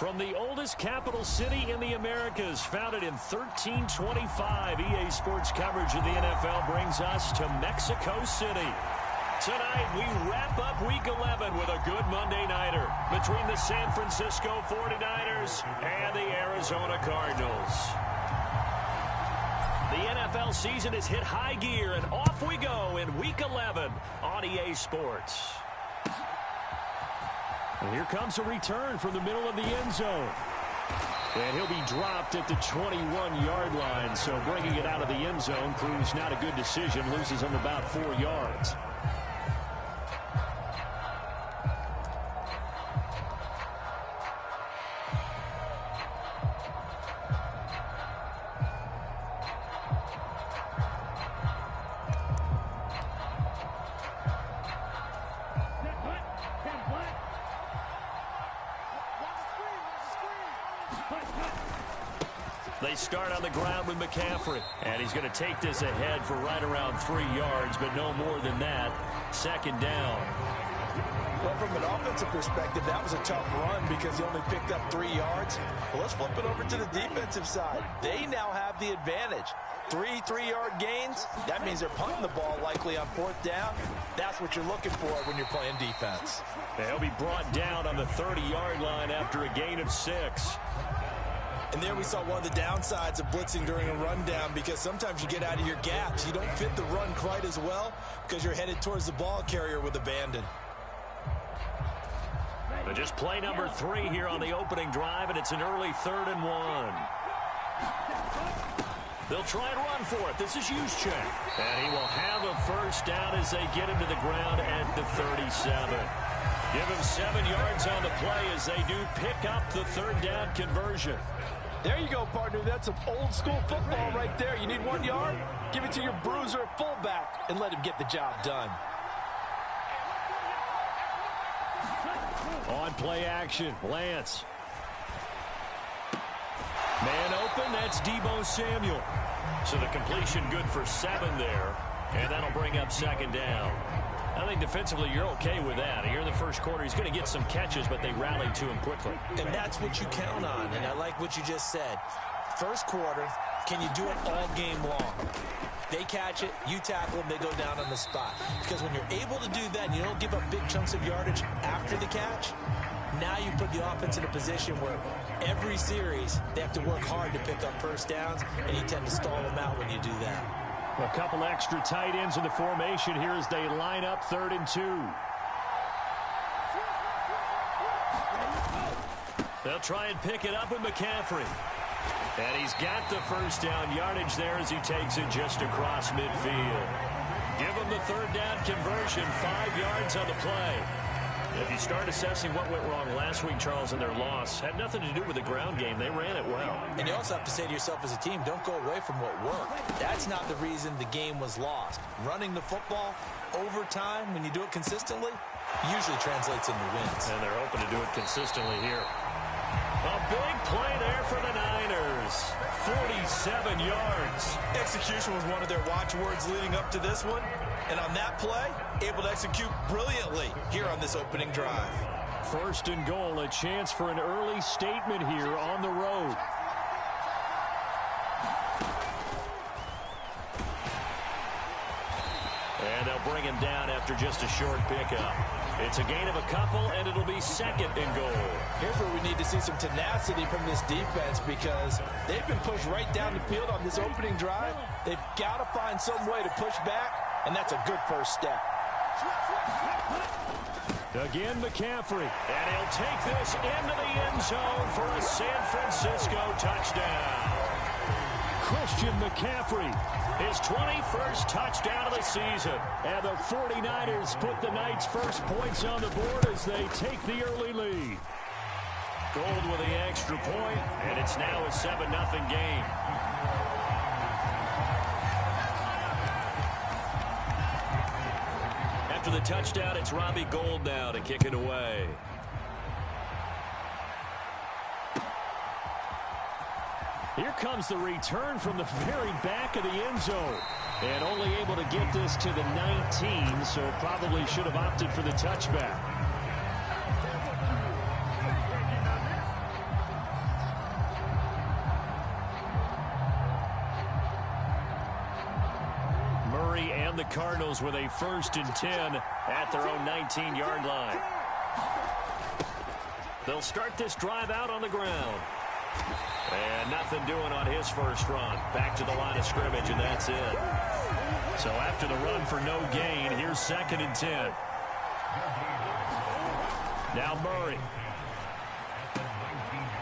From the oldest capital city in the Americas, founded in 1325, EA Sports coverage of the NFL brings us to Mexico City. Tonight, we wrap up Week 11 with a good Monday Nighter between the San Francisco 49ers and the Arizona Cardinals. The NFL season has hit high gear, and off we go in Week 11 on EA Sports. And here comes a return from the middle of the end zone. And he'll be dropped at the 21-yard line, so bringing it out of the end zone proves not a good decision, loses him about 4 yards. They start on the ground with McCaffrey. And he's going to take this ahead for right around 3 yards, but no more than that. Second down. Well, from an offensive perspective, that was a tough run because he only picked up 3 yards. Well, let's flip it over to the defensive side. They now have the advantage. 3-3-yard gains, that means they're punting the ball likely on 4th down. That's what you're looking for when you're playing defense. They'll be brought down on the 30-yard line after a gain of 6. And there we saw one of the downsides of blitzing during a rundown, because sometimes you get out of your gaps. You don't fit the run quite as well because you're headed towards the ball carrier with abandon. But just play number 3 here on the opening drive, and it's an early 3rd and 1. They'll try and run for it. This is Juszczyk. And he will have a first down as they get him to the ground at the 37. Give him 7 yards on the play as they do pick up the 3rd down conversion. There you go, partner. That's some old-school football right there. You need 1 yard? Give it to your bruiser fullback and let him get the job done. On play action, Lance. Man open, that's Deebo Samuel. So the completion good for 7 there, and that'll bring up 2nd down. I think defensively you're okay with that. Here in the first quarter, he's going to get some catches, but they rallied to him quickly. And that's what you count on, and I like what you just said. First quarter, can you do it all game long? They catch it, you tackle them, they go down on the spot. Because when you're able to do that and you don't give up big chunks of yardage after the catch, now you put the offense in a position where every series they have to work hard to pick up first downs, and you tend to stall them out when you do that. A couple extra tight ends in the formation here as they line up 3rd and 2. They'll try and pick it up with McCaffrey. And he's got the first down yardage there as he takes it just across midfield. Give him the 3rd down conversion, 5 yards on the play. If you start assessing what went wrong last week, Charles, in their loss, had nothing to do with the ground game. They ran it well. And you also have to say to yourself as a team, don't go away from what worked. That's not the reason the game was lost. Running the football over time, when you do it consistently, usually translates into wins. And they're open to do it consistently here. A big play there for the Niners. 47 yards. Execution was one of their watchwords leading up to this one. And on that play, able to execute brilliantly here on this opening drive. 1st and goal, a chance for an early statement here on the road. And they'll bring him down after just a short pickup. It's a gain of a couple, and it'll be 2nd and goal. Here's where we need to see some tenacity from this defense, because they've been pushed right down the field on this opening drive. They've got to find some way to push back, and that's a good first step. Again, McCaffrey. And he'll take this into the end zone for a San Francisco touchdown. Christian McCaffrey, his 21st touchdown of the season. And the 49ers put the Knights' first points on the board as they take the early lead. Gold with the extra point, and it's now a 7-0 game. After the touchdown, it's Robbie Gould now to kick it away. Here comes the return from the very back of the end zone. And only able to get this to the 19, so probably should have opted for the touchback. Cardinals with a 1st and 10 at their own 19-yard line. They'll start this drive out on the ground. And nothing doing on his first run. Back to the line of scrimmage, and that's it. So after the run for no gain, here's 2nd and 10. Now Murray.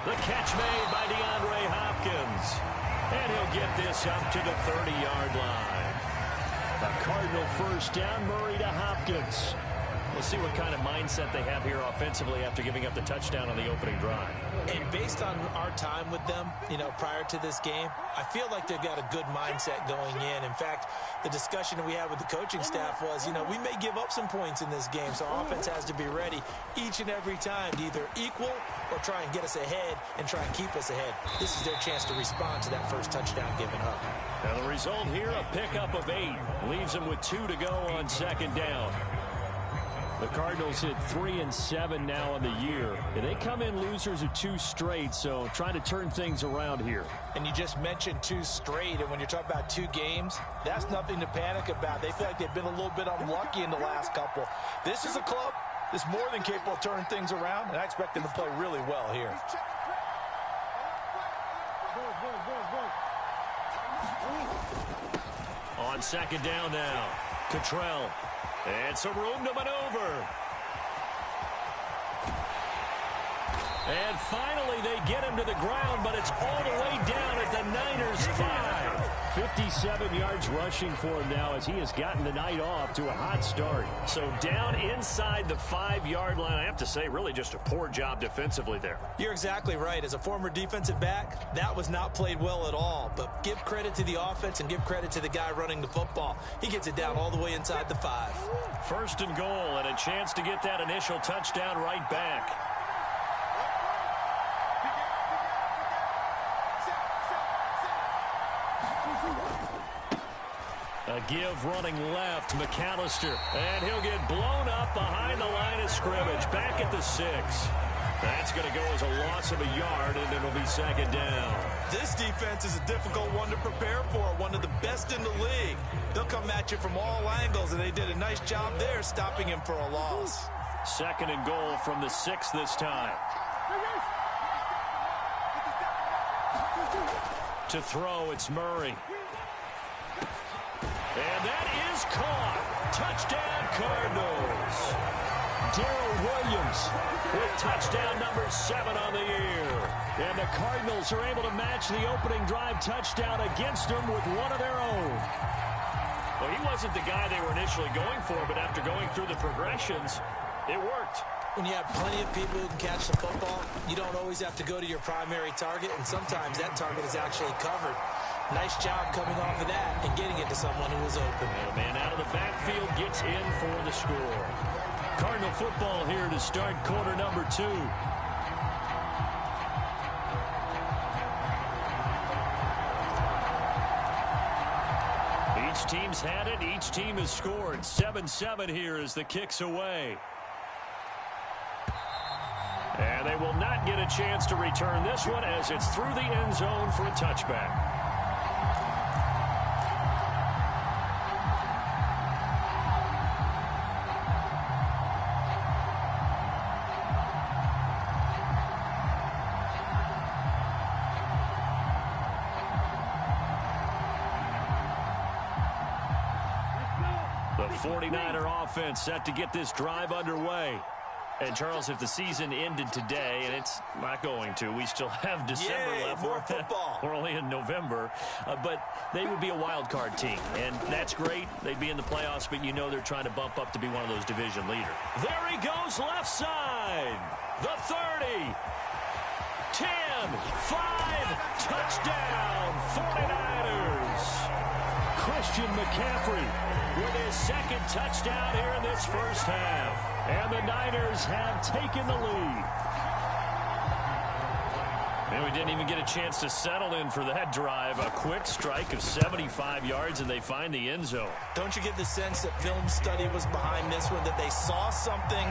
The catch made by DeAndre Hopkins. And he'll get this up to the 30-yard line. A Cardinal 1st down, Murray to Hopkins. We'll see what kind of mindset they have here offensively after giving up the touchdown on the opening drive. And based on our time with them, prior to this game, I feel like they've got a good mindset going in. In fact, the discussion that we had with the coaching staff was, we may give up some points in this game, so our offense has to be ready each and every time to either equal or try and get us ahead and try and keep us ahead. This is their chance to respond to that first touchdown given up. Now the result here, a pickup of 8. Leaves them with 2 to go on 2nd down. The Cardinals hit 3 and 7 now on the year. And they come in losers of 2 straight, so trying to turn things around here. And you just mentioned 2 straight, and when you're talking about 2 games, that's nothing to panic about. They feel like they've been a little bit unlucky in the last couple. This is a club that's more than capable of turning things around, and I expect them to play really well here. On 2nd down now, Cottrell. And some room to maneuver. And finally they get him to the ground, but it's all the way down at the Niners' 5. 57 yards rushing for him now as he has gotten the night off to a hot start. So down inside the 5-yard line. I have to say, really just a poor job defensively there. You're exactly right. As a former defensive back, that was not played well at all. But give credit to the offense and give credit to the guy running the football. He gets it down all the way inside the 5. 1st and goal, and a chance to get that initial touchdown right back. A give running left, McAllister. And he'll get blown up behind the line of scrimmage. Back at the 6. That's going to go as a loss of a yard, and it'll be 2nd down. This defense is a difficult one to prepare for, one of the best in the league. They'll come at you from all angles, and they did a nice job there stopping him for a loss. 2nd and goal from the 6 this time. To throw, it's Murray. And that is caught. Touchdown, Cardinals. Darrell Williams with touchdown number 7 on the year. And the Cardinals are able to match the opening drive touchdown against them with one of their own. Well, he wasn't the guy they were initially going for, but after going through the progressions, it worked. When you have plenty of people who can catch the football, you don't always have to go to your primary target, and sometimes that target is actually covered. Nice job coming off of that and getting it to someone who was open. And a man out of the backfield gets in for the score. Cardinal football here to start quarter number 2. Each team's had it. Each team has scored. 7-7 here as the kick's away. And they will not get a chance to return this one as it's through the end zone for a touchback. The 49er offense set to get this drive underway. And, Charles, if the season ended today, and it's not going to, we still have December left. More football. We're only in November. But they would be a wild card team. And that's great. They'd be in the playoffs, but you know they're trying to bump up to be one of those division leaders. There he goes, left side. The 30. 10. 5. Touchdown. 49ers. Christian McCaffrey with his 2nd touchdown here in this first half. And the Niners have taken the lead. And we didn't even get a chance to settle in for that drive. A quick strike of 75 yards, and they find the end zone. Don't you get the sense that film study was behind this one, that they saw something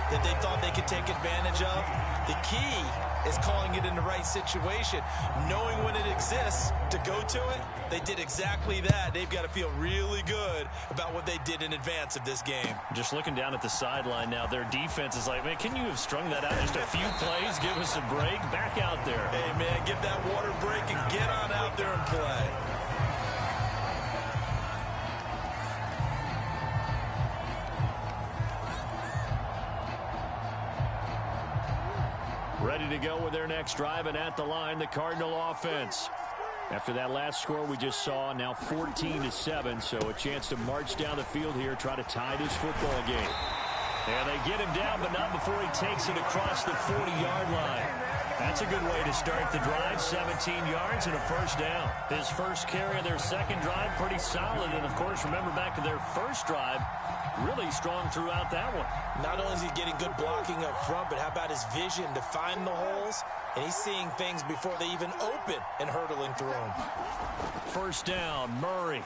that they thought they could take advantage of? The key is calling it in the right situation, knowing when it exists to go to it. They did exactly that. They've got to feel really good about what they did in advance of this game. Just looking down at the sideline now, their defense is like, man, can you have strung that out just a few plays? Give us a break. Back out there. Hey, man, give that water break and get on out there and play. Ready to go with their next drive, and at the line, the Cardinal offense. After that last score we just saw, now 14-7, so a chance to march down the field here, try to tie this football game. And they get him down, but not before he takes it across the 40-yard line. That's a good way to start the drive, 17 yards and a first down. His first carry of their second drive, pretty solid. And, of course, remember back to their first drive, really strong throughout that one. Not only is he getting good blocking up front, but how about his vision to find the holes? And he's seeing things before they even open and hurdling through them. First down, Murray.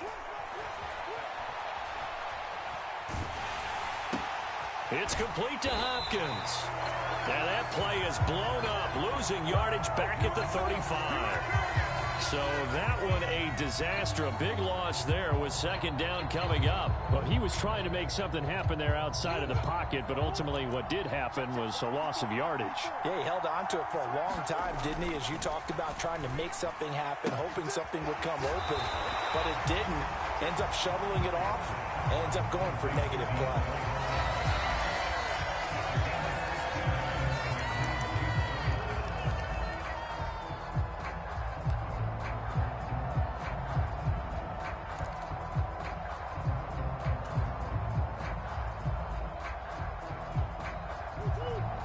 It's complete to Hopkins. And that play is blown up, losing yardage back at the 35. So that one a disaster, a big loss there with second down coming up. Well, he was trying to make something happen there outside of the pocket, but ultimately what did happen was a loss of yardage. Yeah, he held on to it for a long time, didn't he? As you talked about, trying to make something happen, hoping something would come open, but it didn't. Ends up shoveling it off, ends up going for negative play.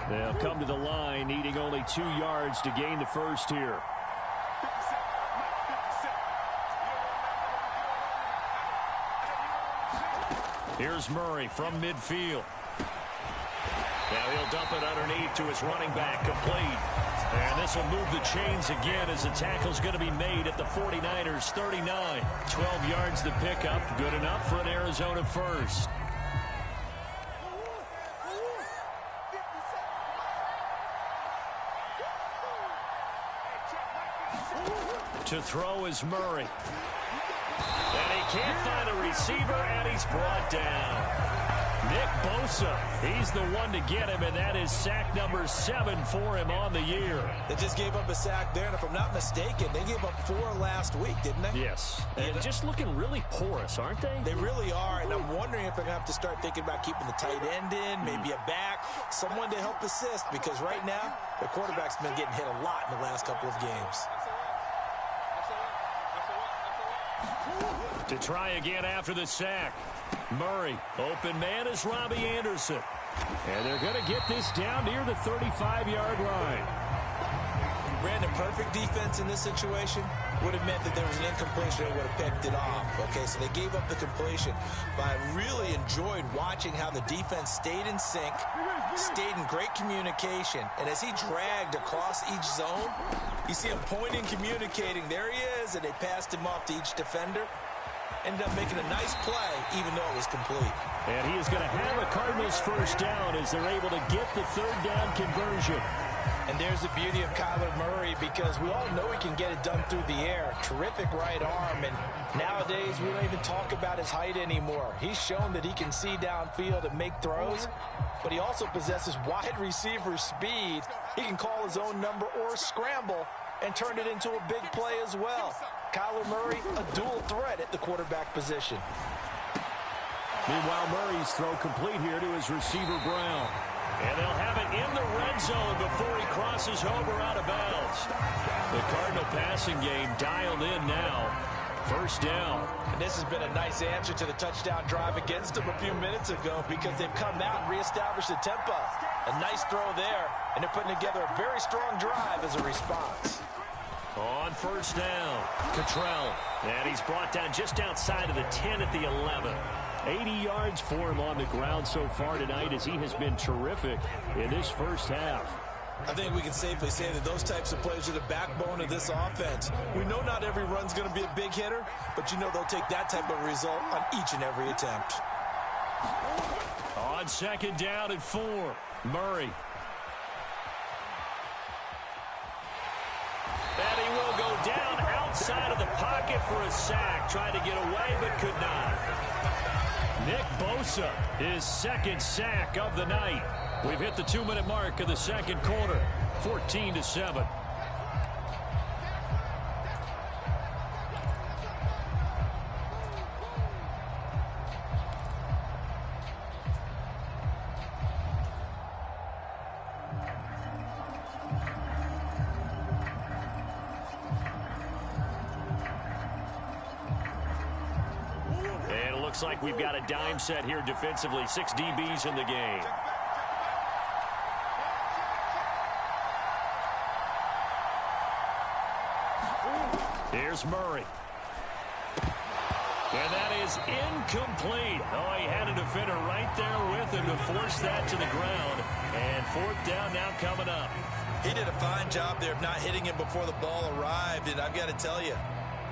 They'll come to the line, needing only 2 yards to gain the first here. Here's Murray from midfield. Now he'll dump it underneath to his running back, complete. And this will move the chains again as the tackle's going to be made at the 49ers 39. 12 yards to pick up, good enough for an Arizona first. To throw is Murray. And he can't find a receiver, and he's brought down. Nick Bosa, he's the one to get him, and that is sack number 7 for him on the year. They just gave up a sack there, and if I'm not mistaken, they gave up 4 last week, didn't they? Yes. And just looking really porous, aren't they? They really are, and I'm wondering if they're going to have to start thinking about keeping the tight end in, maybe a back, someone to help assist, because right now, the quarterback's been getting hit a lot in the last couple of games. To try again after the sack. Murray, open man is Robbie Anderson. And they're going to get this down near the 35-yard line. Brandon, perfect defense in this situation would have meant that there was an incompletion and would have picked it off. Okay, so they gave up the completion. But I really enjoyed watching how the defense stayed in sync, stayed in great communication. And as he dragged across each zone, you see him pointing, communicating. There he is, and they passed him off to each defender. Ended up making a nice play, even though it was complete. And he is going to have a Cardinals first down as they're able to get the third down conversion. And there's the beauty of Kyler Murray, because we all know he can get it done through the air. Terrific right arm, and nowadays we don't even talk about his height anymore. He's shown that he can see downfield and make throws, but he also possesses wide receiver speed. He can call his own number or scramble and turn it into a big play as well. Kyler Murray, a dual threat at the quarterback position. Meanwhile, Murray's throw complete here to his receiver, Brown. And they'll have it in the red zone before he crosses over out of bounds. The Cardinal passing game dialed in now. First down. And this has been a nice answer to the touchdown drive against them a few minutes ago, because they've come out and reestablished the tempo. A nice throw there, and they're putting together a very strong drive as a response. On first down, Cottrell. And he's brought down just outside of the 10 at the 11. 80 yards for him on the ground so far tonight, as he has been terrific in this first half. I think we can safely say that those types of plays are the backbone of this offense. We know not every run's going to be a big hitter, but you know they'll take that type of result on each and every attempt. On second down and 4, Murray. And he will go down outside of the pocket for a sack. Tried to get away, but could not. Nick Bosa, his second sack of the night. We've hit the 2-minute mark of the second quarter, 14-7. Looks like we've got a dime set here defensively. 6 DBs in the game. Here's Murray. And that is incomplete. Oh, he had a defender right there with him to force that to the ground. And 4th down now coming up. He did a fine job there of not hitting him before the ball arrived. And I've got to tell you,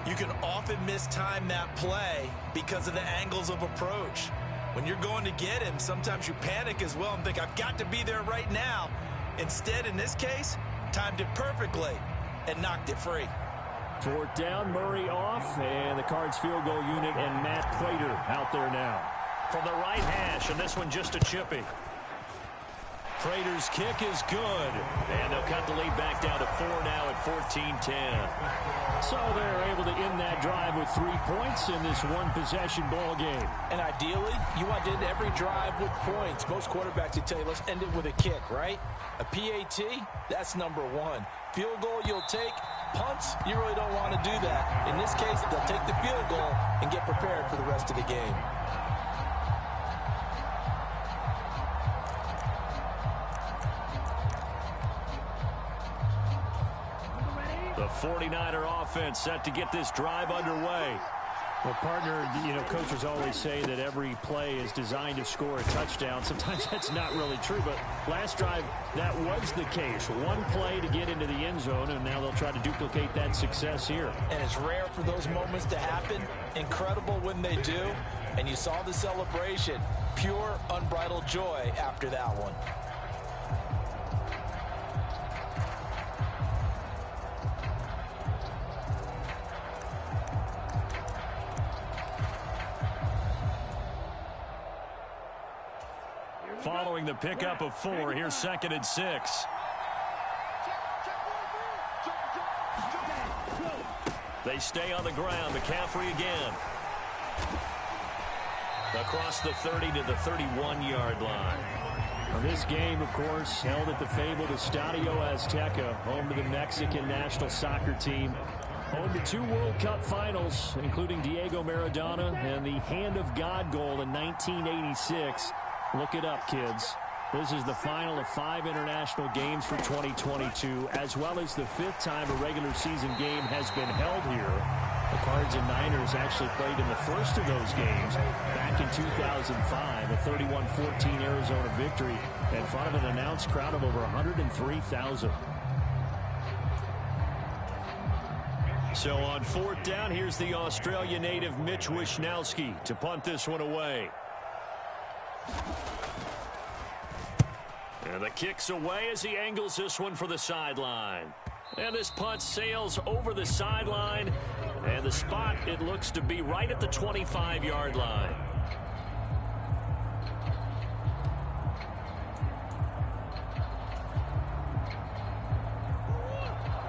you can often mistime that play because of the angles of approach. When you're going to get him, sometimes you panic as well and think, I've got to be there right now. Instead, in this case, timed it perfectly and knocked it free. 4th down, Murray off, and the Cards field goal unit and Matt Prater out there now. From the right hash, and this one just a chippy. Prater's kick is good, and they'll cut the lead back down to 4 now at 14-10. So they're able to end that drive with 3 points in this one-possession ball game. And ideally, you want to end every drive with points. Most quarterbacks would tell you, let's end it with a kick, right? A PAT, that's number 1. Field goal you'll take. Punts, you really don't want to do that. In this case, they'll take the field goal and get prepared for the rest of the game. The 49er offense set to get this drive underway. Well, partner, coaches always say that every play is designed to score a touchdown. Sometimes that's not really true, but last drive, that was the case. One play to get into the end zone, and now they'll try to duplicate that success here. And it's rare for those moments to happen. Incredible when they do. And you saw the celebration. Pure, unbridled joy after that one. Following the pickup of 4, here's 2nd and 6. They stay on the ground. McCaffrey again. Across the 30 to the 31-yard line. Now, this game, of course, held at the fabled Estadio Azteca, home to the Mexican national soccer team. Home to 2 World Cup finals, including Diego Maradona and the Hand of God goal in 1986. Look it up, kids. This is the final of 5 international games for 2022, as well as the 5th time a regular season game has been held here. The Cards and Niners actually played in the first of those games back in 2005, a 31-14 Arizona victory in front of an announced crowd of over 103,000. So on 4th down, here's the Australia native Mitch Wishnowsky to punt this one away. And the kick's away as he angles this one for the sideline. And this punt sails over the sideline. And the spot, it looks to be right at the 25-yard line.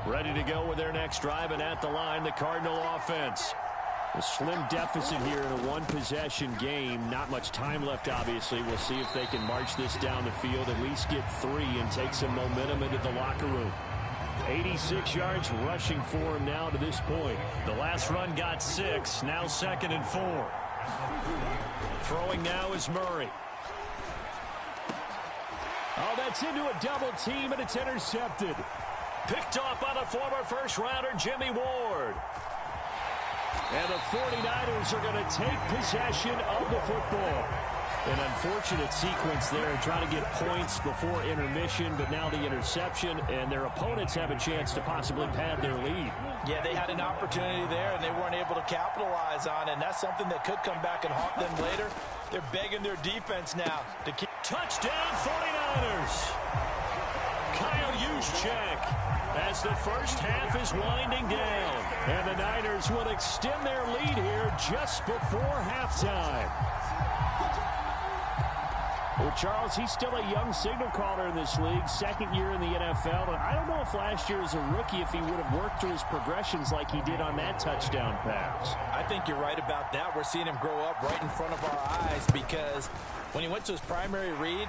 Ready to go with their next drive, and at the line, the Cardinal offense. A slim deficit here in a one-possession game. Not much time left, obviously. We'll see if they can march this down the field, at least get 3 and take some momentum into the locker room. 86 yards rushing for him now to this point. The last run got 6. Now 2nd and 4. Throwing now is Murray. Oh, that's into a double team, and it's intercepted. Picked off by the former first-rounder Jimmy Ward. And the 49ers are going to take possession of the football. An unfortunate sequence there, trying to get points before intermission, but now the interception, and their opponents have a chance to possibly pad their lead. Yeah, they had an opportunity there, and they weren't able to capitalize on it, and that's something that could come back and haunt them later. They're begging their defense now to keep. Touchdown, 49ers! Kyle Juszczyk as the first half is winding down, and the Niners will extend their lead here just before halftime. Well, Charles, he's still a young signal caller in this league, second year in the NFL. And I don't know if last year as a rookie, if he would have worked through his progressions like he did on that touchdown pass. I think you're right about that. We're seeing him grow up right in front of our eyes because when he went to his primary read,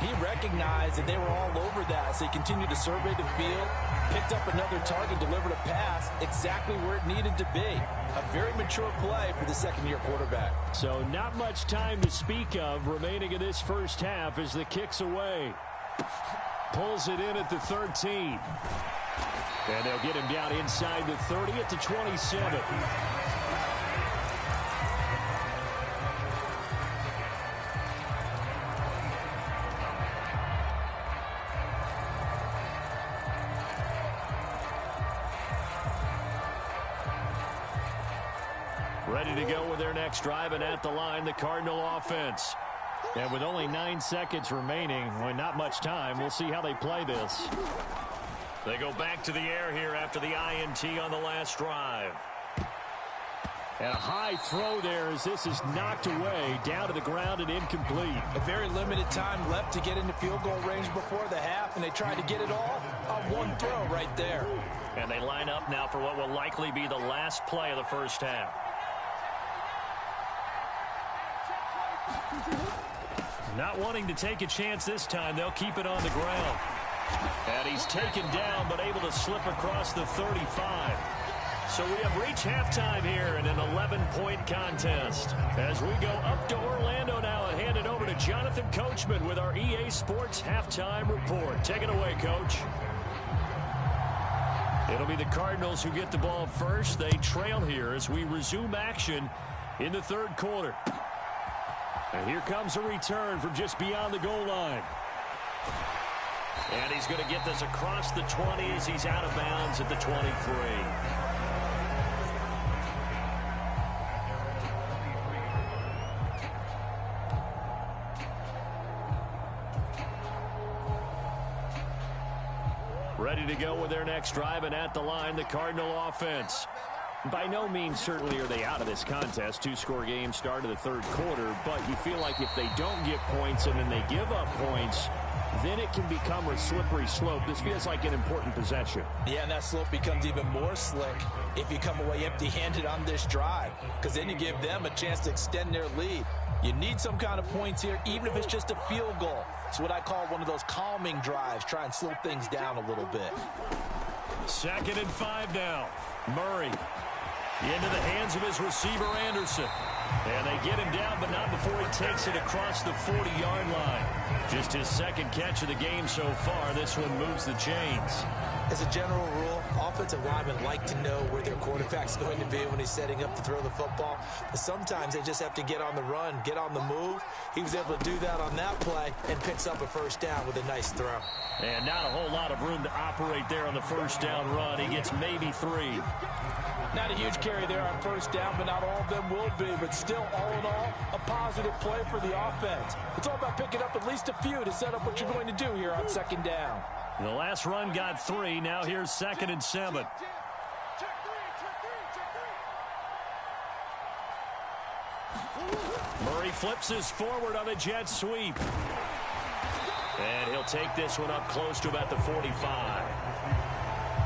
he recognized that they were all over that. So he continued to survey the field, picked up another target, delivered a pass exactly where it needed to be. A very mature play for the second-year quarterback. So not much time to speak of remaining in this first half as the kick's away. Pulls it in at the 13. And they'll get him down inside the 30 at the 27. Ready to go with their next drive, and at the line, the Cardinal offense. And with only 9 seconds remaining, well, not much time, we'll see how they play this. They go back to the air here after the INT on the last drive. And a high throw there as this is knocked away, down to the ground and incomplete. A very limited time left to get into field goal range before the half, and they tried to get it all on one throw right there. And they line up now for what will likely be the last play of the first half. Not wanting to take a chance this time, they'll keep it on the ground. And he's taken down, but able to slip across the 35. So we have reached halftime here in an 11-point contest. As we go up to Orlando now and hand it over to Jonathan Coachman with our EA Sports Halftime Report. Take it away, Coach. It'll be the Cardinals who get the ball first. They trail here as we resume action in the third quarter. And here comes a return from just beyond the goal line. And he's going to get this across the 20 as he's out of bounds at the 23. Ready to go with their next drive, and at the line, the Cardinal offense. By no means certainly are they out of this contest. Two-score game start of the third quarter, but you feel like if they don't get points and then they give up points, then it can become a slippery slope. This feels like an important possession. Yeah, and that slope becomes even more slick if you come away empty-handed on this drive, because then you give them a chance to extend their lead. You need some kind of points here, even if it's just a field goal. It's what I call one of those calming drives. Try and slow things down a little bit. 2nd and 5 now. Murray into the hands of his receiver, Anderson. And they get him down, but not before he takes it across the 40-yard line. Just his second catch of the game so far. This one moves the chains. As a general rule, offensive linemen like to know where their quarterback's going to be when he's setting up to throw the football. But sometimes they just have to get on the run, get on the move. He was able to do that on that play and picks up a first down with a nice throw. And not a whole lot of room to operate there on the first down run. He gets maybe 3. Not a huge carry there on first down, but not all of them will be. But still, all in all, a positive play for the offense. It's all about picking up at least a few to set up what you're going to do here on second down. The last run got 3. Now here's 2nd and 7. Murray flips his forward on a jet sweep. And he'll take this one up close to about the 45.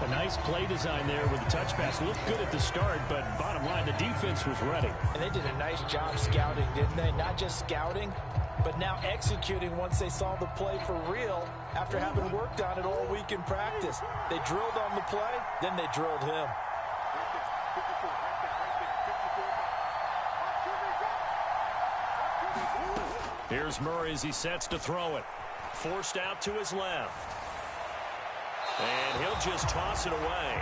A nice play design there with the touch pass. Looked good at the start, but bottom line, the defense was ready. And they did a nice job scouting, didn't they? Not just scouting, but now executing once they saw the play for real after having worked on it all week in practice. They drilled on the play, then they drilled him. Here's Murray as he sets to throw it. Forced out to his left. And he'll just toss it away.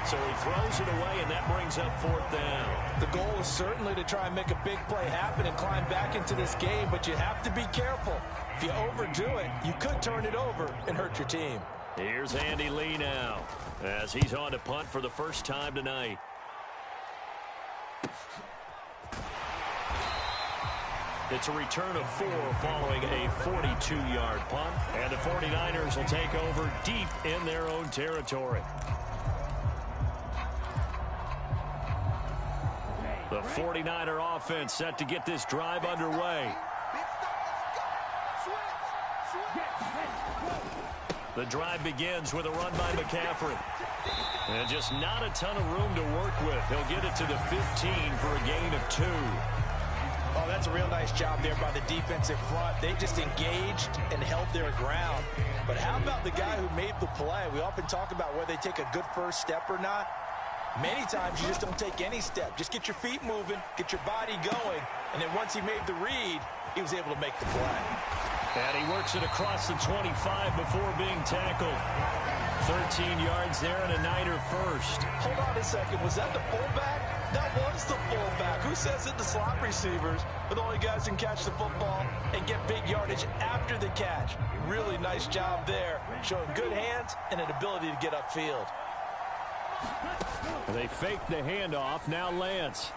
So he throws it away, and that brings up 4th down. The goal is certainly to try and make a big play happen and climb back into this game, but you have to be careful. If you overdo it, you could turn it over and hurt your team. Here's Andy Lee now, as he's on to punt for the first time tonight. It's a return of 4 following a 42-yard punt. And the 49ers will take over deep in their own territory. The 49er offense set to get this drive underway. The drive begins with a run by McCaffrey. And just not a ton of room to work with. He'll get it to the 15 for a gain of 2. Oh, that's a real nice job there by the defensive front. They just engaged and held their ground. But how about the guy who made the play? We often talk about whether they take a good first step or not. Many times you just don't take any step. Just get your feet moving, get your body going, and then once he made the read, he was able to make the play. And he works it across the 25 before being tackled. 13 yards there and a Niner first. Hold on a second. Was that the fullback? That was the fullback. Who says it? The slot receivers are the only guys who can catch the football and get big yardage after the catch. Really nice job there, showing good hands and an ability to get upfield. They fake the handoff. Now Lance.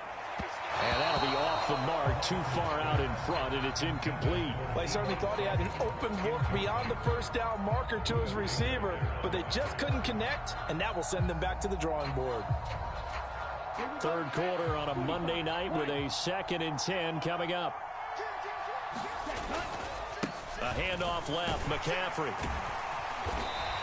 And that'll be off the mark, too far out in front, and it's incomplete. Well, he certainly thought he had an open look beyond the first down marker to his receiver, but they just couldn't connect, and that will send them back to the drawing board. Third quarter on a Monday night with a 2nd and 10 coming up. A handoff left, McCaffrey.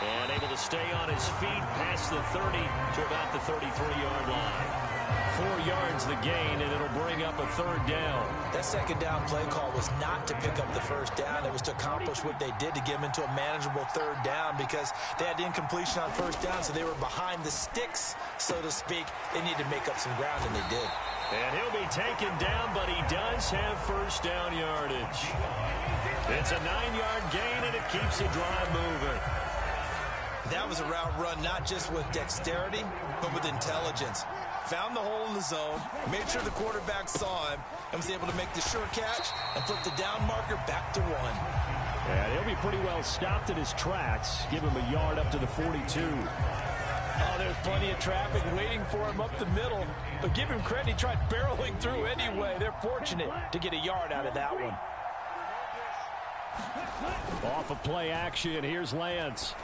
And able to stay on his feet past the 30 to about the 33-yard line. 4 yards the gain, and it'll bring up a 3rd down. That 2nd down play call was not to pick up the first down. It was to accomplish what they did to get them into a manageable 3rd down because they had incompletion on first down, so they were behind the sticks, so to speak. They needed to make up some ground, and they did. And he'll be taken down, but he does have first down yardage. It's a 9-yard gain, and it keeps the drive moving. That was a route run not just with dexterity, but with intelligence. Found the hole in the zone, made sure the quarterback saw him, and was able to make the sure catch and flip the down marker back to 1. And he'll be pretty well stopped in his tracks. Give him a yard up to the 42. Oh, there's plenty of traffic waiting for him up the middle, but give him credit, he tried barreling through anyway. They're fortunate to get a yard out of that one. Off of play action, here's Lance.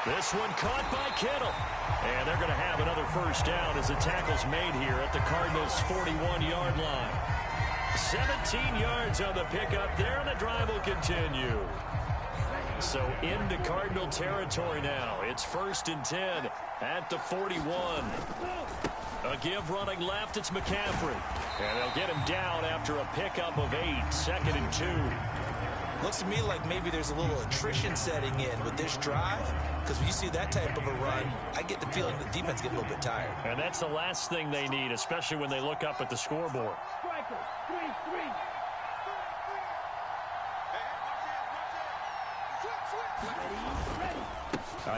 This one caught by Kittle. And they're going to have another first down as the tackle's made here at the Cardinals' 41-yard line. 17 yards on the pickup there, and the drive will continue. So into Cardinal territory now. It's 1st and 10 at the 41. A give running left, it's McCaffrey. And they'll get him down after a pickup of 8, 2nd and 2. Looks to me like maybe there's a little attrition setting in with this drive, because when you see that type of a run, I get the feeling the defense gets a little bit tired. And that's the last thing they need, especially when they look up at the scoreboard.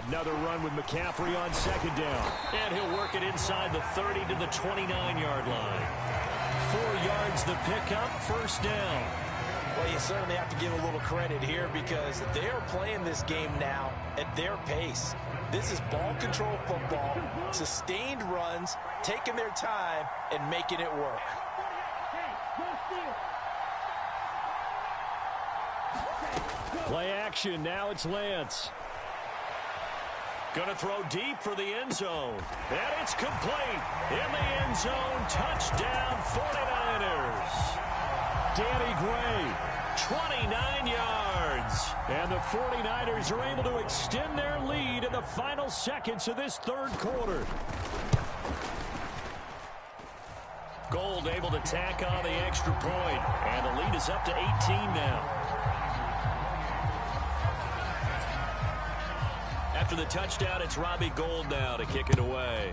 Another run with McCaffrey on 2nd down. And he'll work it inside the 30 to the 29-yard line. 4 yards the pickup, first down. Well, you certainly have to give a little credit here because they are playing this game now at their pace. This is ball control football, sustained runs, taking their time, and making it work. Play action, now it's Lance. Going to throw deep for the end zone. And it's complete. In the end zone, touchdown 49ers. Danny Gray, 29 yards. And the 49ers are able to extend their lead in the final seconds of this third quarter. Gold able to tack on the extra point. And the lead is up to 18 now. After the touchdown, it's Robbie Gould now to kick it away.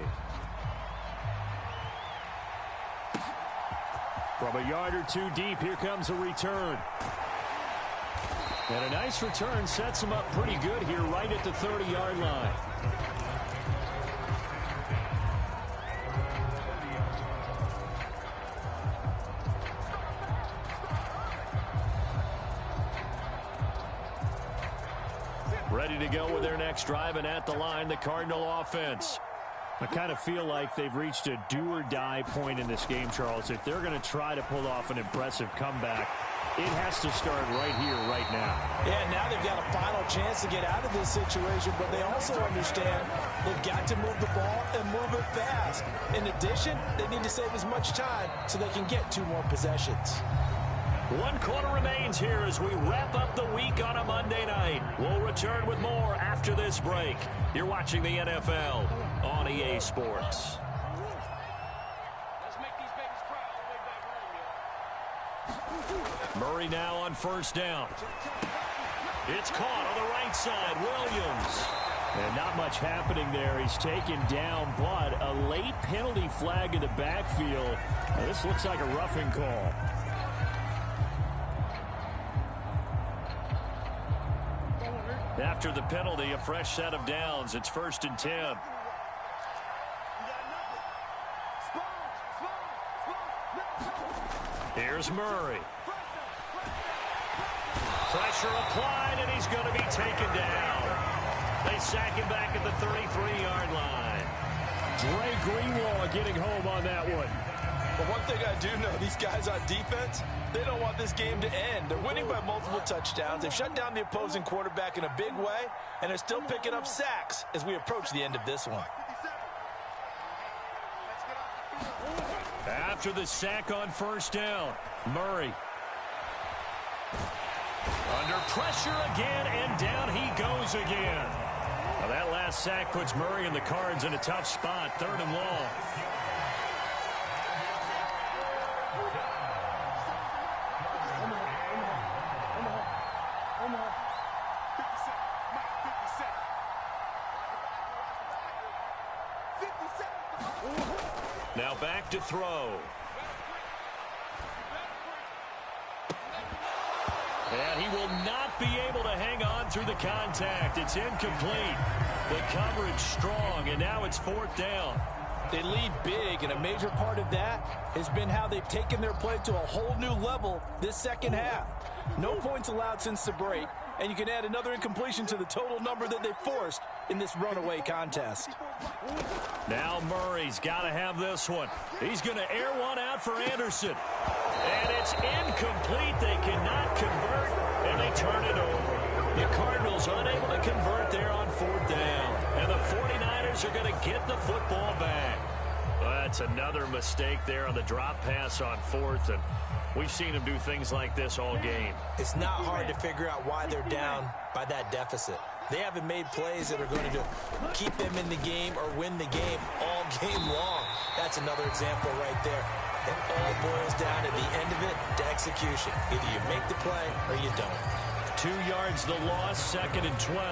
From a yard or two deep, here comes a return. And a nice return sets him up pretty good here right at the 30-yard line. Ready to go with their next drive, and at the line, the Cardinal offense. I kind of feel like they've reached a do-or-die point in this game, Charles. If they're going to try to pull off an impressive comeback, it has to start right here, right now. Yeah, now they've got a final chance to get out of this situation, but they also understand they've got to move the ball and move it fast. In addition, they need to save as much time so they can get 2 more possessions. 1 quarter remains here as we wrap up the week on a Monday night. We'll return with more after this break. You're watching the NFL on EA Sports. Murray now on first down. It's caught on the right side. Williams. And not much happening there. He's taken down, but a late penalty flag in the backfield. Now, this looks like a roughing call. After the penalty, a fresh set of downs. It's 1st and 10. Here's Murray. Pressure applied, and he's going to be taken down. They sack him back at the 33-yard line. Dre Greenlaw getting home on that one. But one thing I do know, these guys on defense, they don't want this game to end. They're winning by multiple touchdowns. They've shut down the opposing quarterback in a big way, and they're still picking up sacks as we approach the end of this one. After the sack on first down, Murray. Under pressure again, and down he goes again. Now that last sack puts Murray and the Cards in a tough spot, 3rd and long. Now back to throw. And he will not be able to hang on through the contact. It's incomplete. The coverage strong, and now it's 4th down. They lead big, and a major part of that has been how they've taken their play to a whole new level this second half. No points allowed since the break, and you can add another incompletion to the total number that they forced in this runaway contest. Now Murray's got to have this one. He's going to air one out for Anderson. And it's incomplete. They cannot convert, and they turn it over. The Cardinals unable to convert there on 4th down. And the 49ers are going to get the football back. That's another mistake there on the drop pass on 4th, and we've seen them do things like this all game. It's not hard to figure out why they're down by that deficit. They haven't made plays that are going to keep them in the game or win the game all game long. That's another example right there. It all boils down at the end of it to execution. Either you make the play or you don't. 2 yards the loss, 2nd and 12.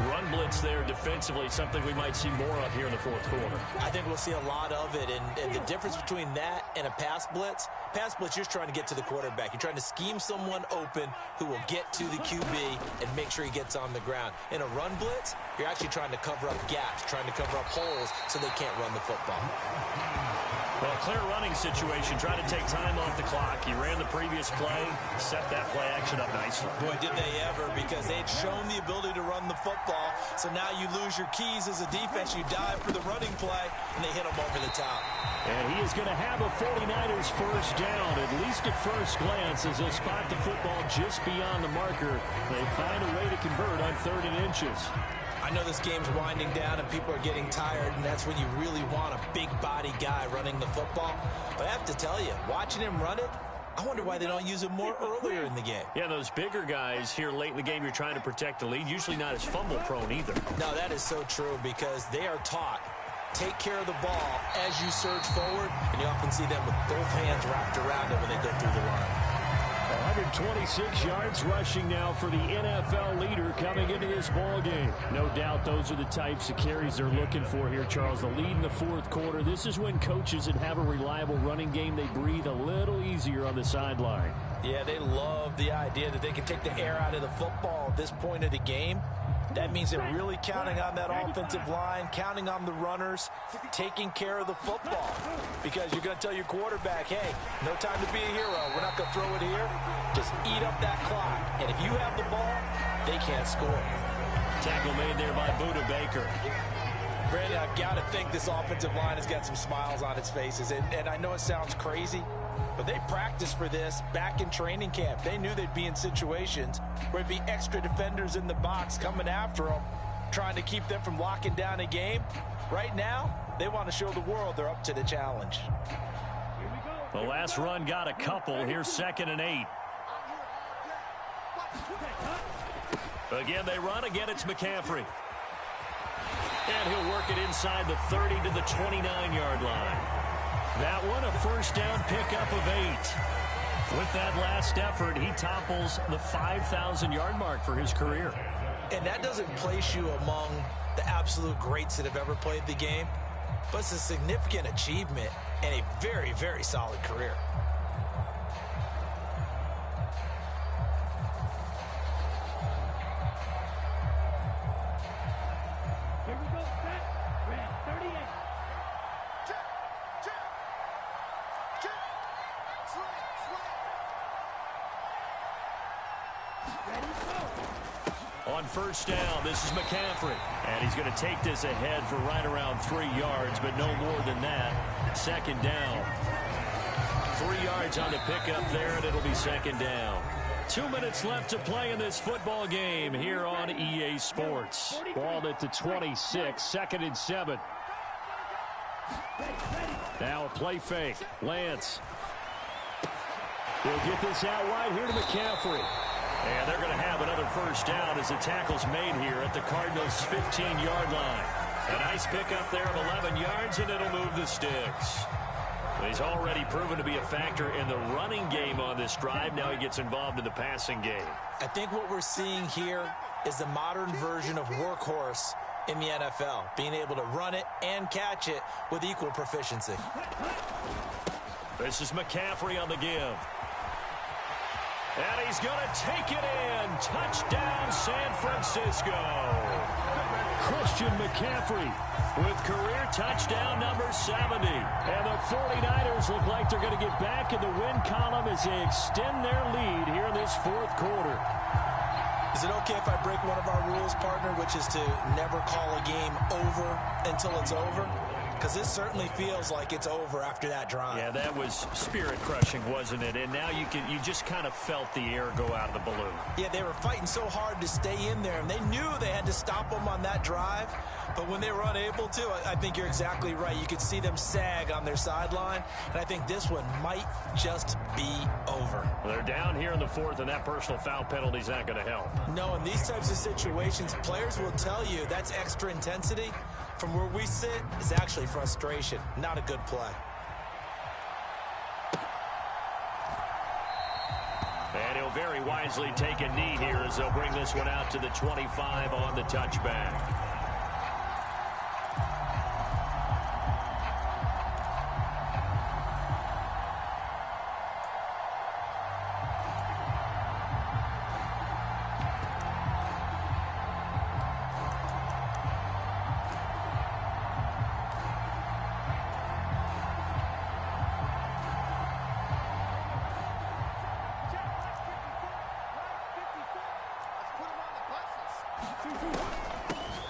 Run blitz there defensively, something we might see more of here in the 4th quarter. I think we'll see a lot of it, and the difference between that and a pass blitz, you're just trying to get to the quarterback. You're trying to scheme someone open who will get to the QB and make sure he gets on the ground. In a run blitz, you're actually trying to cover up gaps, trying to cover up holes so they can't run the football. Well, clear running situation, trying to take time off the clock. He ran the previous play, set that play action up nicely. Boy, did they ever, because they'd shown the ability to run the football. So now you lose your keys as a defense. You dive for the running play, and they hit them over the top. And he is going to have a 49ers first down, at least at first glance, as they'll spot the football just beyond the marker. They find a way to convert on 3rd and inches. I know this game's winding down and people are getting tired, and that's when you really want a big body guy running the football. But I have to tell you, watching him run it, I wonder why they don't use him more earlier in the game. Yeah, those bigger guys here late in the game, you're trying to protect the lead, usually not as fumble prone either. No, that is so true, because they are taught, take care of the ball as you surge forward, and you often see them with both hands wrapped around it when they go through the line. 126 yards rushing now for the NFL leader coming into this ball game. No doubt those are the types of carries they're looking for here, Charles. The lead in the 4th quarter. This is when coaches that have a reliable running game, they breathe a little easier on the sideline. Yeah, they love the idea that they can take the air out of the football at this point of the game. That means they're really counting on that offensive line, counting on the runners, taking care of the football. Because you're going to tell your quarterback, hey, no time to be a hero. We're not going to throw it here. Just eat up that clock. And if you have the ball, they can't score. Tackle made there by Budda Baker. Brandon, I've got to think this offensive line has got some smiles on its faces. And I know it sounds crazy, but they practiced for this back in training camp. They knew they'd be in situations where there'd be extra defenders in the box coming after them, trying to keep them from locking down a game. Right now, they want to show the world they're up to the challenge. The last run got a couple. Here's 2nd and 8. Again, they run. Again, it's McCaffrey. And he'll work it inside the 30 to the 29-yard line. That one, a first down pickup of 8. With that last effort, he topples the 5,000-yard mark for his career. And that doesn't place you among the absolute greats that have ever played the game, but it's a significant achievement and a very, very solid career. On first down, this is McCaffrey. And he's going to take this ahead for right around 3 yards, but no more than that. 2nd down. 3 yards on the pickup there, and it'll be 2nd down. 2 minutes left to play in this football game here on EA Sports. Ball at the 26, 2nd and 7. Now a play fake. Lance. He'll get this out wide here to McCaffrey. And they're going to have another first down as the tackle's made here at the Cardinals' 15-yard line. A nice pickup there of 11 yards, and it'll move the sticks. He's already proven to be a factor in the running game on this drive. Now he gets involved in the passing game. I think what we're seeing here is the modern version of workhorse in the NFL, being able to run it and catch it with equal proficiency. This is McCaffrey on the give. And he's going to take it in. Touchdown, San Francisco. Christian McCaffrey with career touchdown number 70. And the 49ers look like they're going to get back in the win column as they extend their lead here in this 4th quarter. Is it okay if I break one of our rules, partner, which is to never call a game over until it's over? Because this certainly feels like it's over after that drive. Yeah, that was spirit-crushing, wasn't it? And now you just kind of felt the air go out of the balloon. Yeah, they were fighting so hard to stay in there, and they knew they had to stop them on that drive. But when they were unable to, I think you're exactly right. You could see them sag on their sideline, and I think this one might just be over. Well, they're down here in the 4th, and that personal foul penalty is not going to help. No, in these types of situations, players will tell you that's extra intensity. From where we sit, it's actually frustration, not a good play. And he'll very wisely take a knee here as they'll bring this one out to the 25 on the touchback.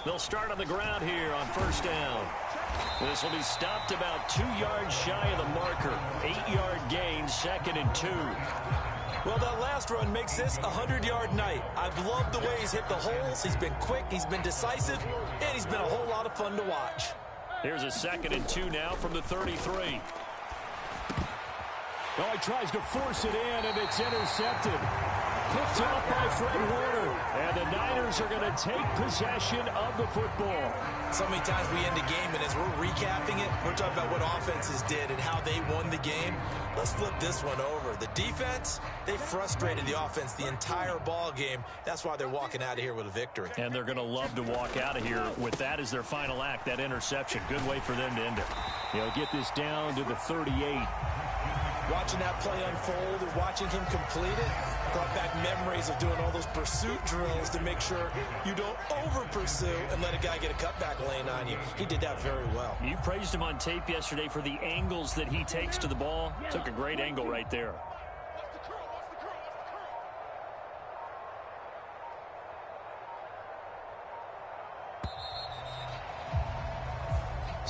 They'll start on the ground here on first down. This will be stopped about 2 yards shy of the marker. 8-yard gain, 2nd and 2. Well, that last run makes this a 100-yard night. I've loved the way he's hit the holes. He's been quick, he's been decisive, and he's been a whole lot of fun to watch. Here's a 2nd and 2 now from the 33. Oh, he tries to force it in, and it's intercepted. Picked up by Fred Warner. And the Niners are going to take possession of the football. So many times we end a game, and as we're recapping it, we're talking about what offenses did and how they won the game. Let's flip this one over. The defense, they frustrated the offense the entire ball game. That's why they're walking out of here with a victory. And they're going to love to walk out of here with that as their final act, that interception. Good way for them to end it. He'll get this down to the 38. Watching that play unfold and watching him complete it brought back memories of doing all those pursuit drills to make sure you don't over-pursue and let a guy get a cutback lane on you. He did that very well. You praised him on tape yesterday for the angles that he takes to the ball. Took a great angle right there.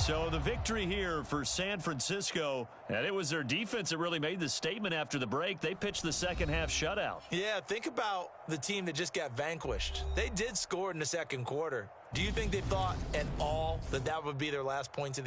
So the victory here for San Francisco, and it was their defense that really made the statement after the break. They pitched the second half shutout. Yeah, think about the team that just got vanquished. They did score in the second quarter. Do you think they thought at all that that would be their last points of the